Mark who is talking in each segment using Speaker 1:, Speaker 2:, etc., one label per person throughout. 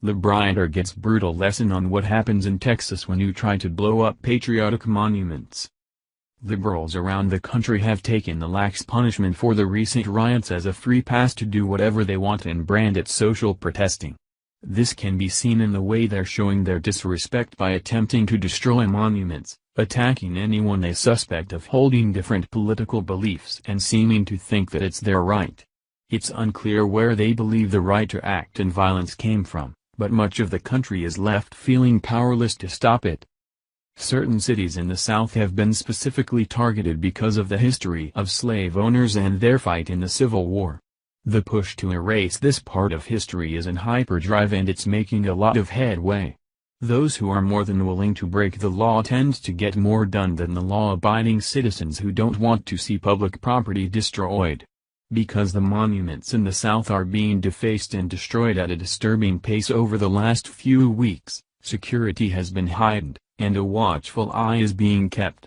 Speaker 1: Rioter gets brutal lesson on what happens in Texas when you try to blow up patriotic monuments. Liberals around the country have taken the lax punishment for the recent riots as a free pass to do whatever they want and brand it social protesting. This can be seen in the way they're showing their disrespect by attempting to destroy monuments, attacking anyone they suspect of holding different political beliefs and seeming to think that it's their right. It's unclear where they believe the right to act in violence came from, but much of the country is left feeling powerless to stop it. Certain cities in the South have been specifically targeted because of the history of slave owners and their fight in the Civil War. The push to erase this part of history is in hyperdrive and it's making a lot of headway. Those who are more than willing to break the law tend to get more done than the law-abiding citizens who don't want to see public property destroyed. Because the monuments in the South are being defaced and destroyed at a disturbing pace over the last few weeks, security has been heightened, and a watchful eye is being kept.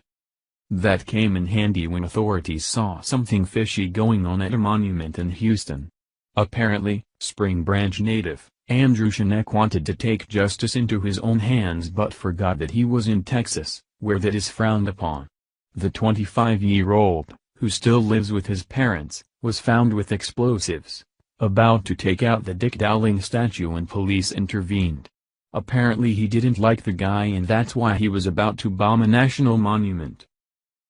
Speaker 1: That came in handy when authorities saw something fishy going on at a monument in Houston. Apparently, Spring Branch native, Andrew Schneck wanted to take justice into his own hands but forgot that he was in Texas, where that is frowned upon. The 25-year-old, who still lives with his parents, was found with explosives, about to take out the Dick Dowling statue when police intervened. Apparently he didn't like the guy and that's why he was about to bomb a national monument.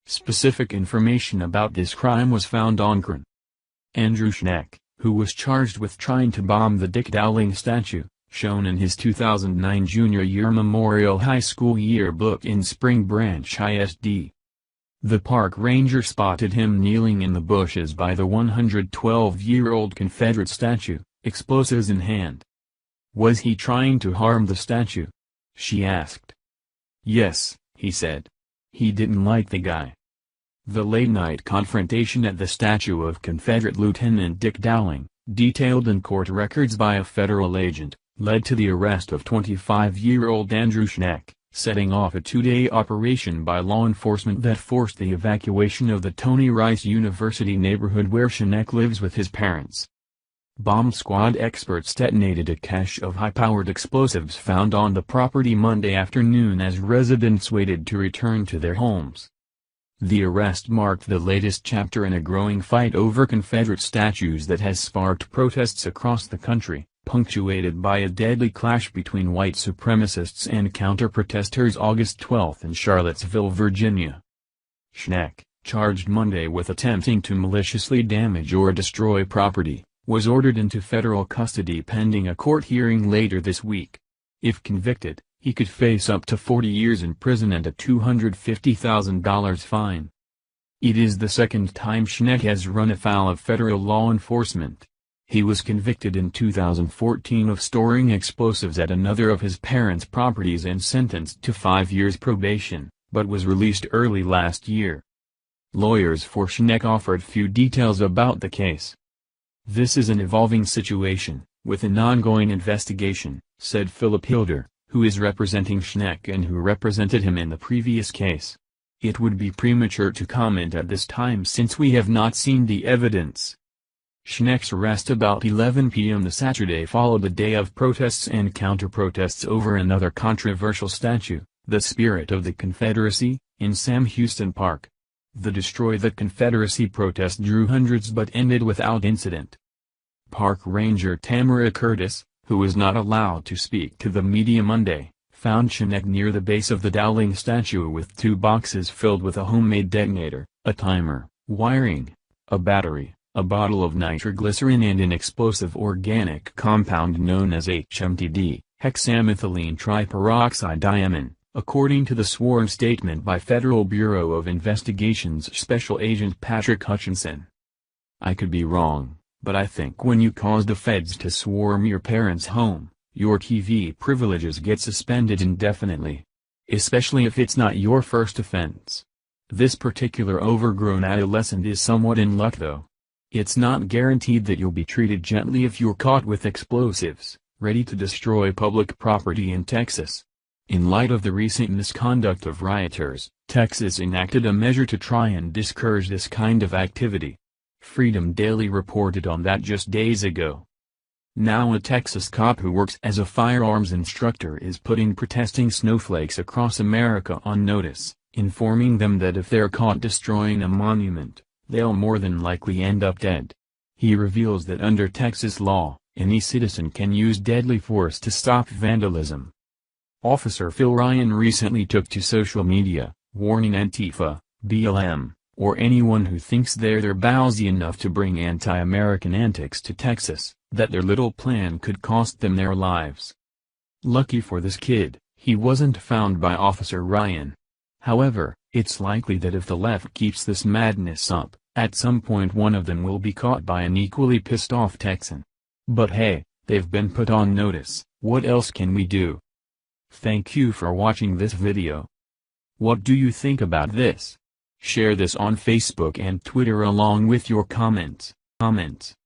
Speaker 1: Specific information about this crime was found on CRN. Andrew Schneck, who was charged with trying to bomb the Dick Dowling statue, shown in his 2009 junior year Memorial High School yearbook in Spring Branch ISD. The park ranger spotted him kneeling in the bushes by the 112-year-old Confederate statue, explosives in hand. Was he trying to harm the statue? She asked. Yes, he said. He didn't like the guy. The late-night confrontation at the statue of Confederate Lieutenant Dick Dowling, detailed in court records by a federal agent, led to the arrest of 25-year-old Andrew Schneck, setting off a two-day operation by law enforcement that forced the evacuation of the Tony Rice University neighborhood where Schneck lives with his parents. Bomb squad experts detonated a cache of high-powered explosives found on the property Monday afternoon as residents waited to return to their homes. The arrest marked the latest chapter in a growing fight over Confederate statues that has sparked protests across the country, punctuated by a deadly clash between white supremacists and counter-protesters August 12 in Charlottesville, Virginia. Schneck, charged Monday with attempting to maliciously damage or destroy property, was ordered into federal custody pending a court hearing later this week. If convicted, he could face up to 40 years in prison and a $250,000 fine. It is the second time Schneck has run afoul of federal law enforcement. He was convicted in 2014 of storing explosives at another of his parents' properties and sentenced to 5 years probation, but was released early last year. Lawyers for Schneck offered few details about the case. This is an evolving situation, with an ongoing investigation, said Philip Hilder, who is representing Schneck and who represented him in the previous case. It would be premature to comment at this time since we have not seen the evidence. Schneck's arrest about 11 p.m. the Saturday followed a day of protests and counter-protests over another controversial statue, the Spirit of the Confederacy, in Sam Houston Park. The Destroy the Confederacy protest drew hundreds but ended without incident. Park Ranger Tamara Curtis, who was not allowed to speak to the media Monday, found Schneck near the base of the Dowling statue with 2 boxes filled with a homemade detonator, a timer, wiring, a battery, a bottle of nitroglycerin and an explosive organic compound known as HMTD, hexamethylene triperoxydiamine, according to the sworn statement by Federal Bureau of Investigation's Special Agent Patrick Hutchinson. I could be wrong, but I think when you cause the feds to swarm your parents' home, your TV privileges get suspended indefinitely. Especially if it's not your first offense. This particular overgrown adolescent is somewhat in luck though. It's not guaranteed that you'll be treated gently if you're caught with explosives, ready to destroy public property in Texas. In light of the recent misconduct of rioters, Texas enacted a measure to try and discourage this kind of activity. Freedom Daily reported on that just days ago. Now a Texas cop who works as a firearms instructor is putting protesting snowflakes across America on notice, informing them that if they're caught destroying a monument, they'll more than likely end up dead. He reveals that under Texas law, any citizen can use deadly force to stop vandalism. Officer Phil Ryan recently took to social media, warning Antifa, BLM, or anyone who thinks they're ballsy enough to bring anti-American antics to Texas, that their little plan could cost them their lives. Lucky for this kid, he wasn't found by Officer Ryan. However, it's likely that if the left keeps this madness up, at some point one of them will be caught by an equally pissed-off Texan. But hey, they've been put on notice, what else can we do? Thank you for watching this video. What do you think about this? Share this on Facebook and Twitter along with your comments.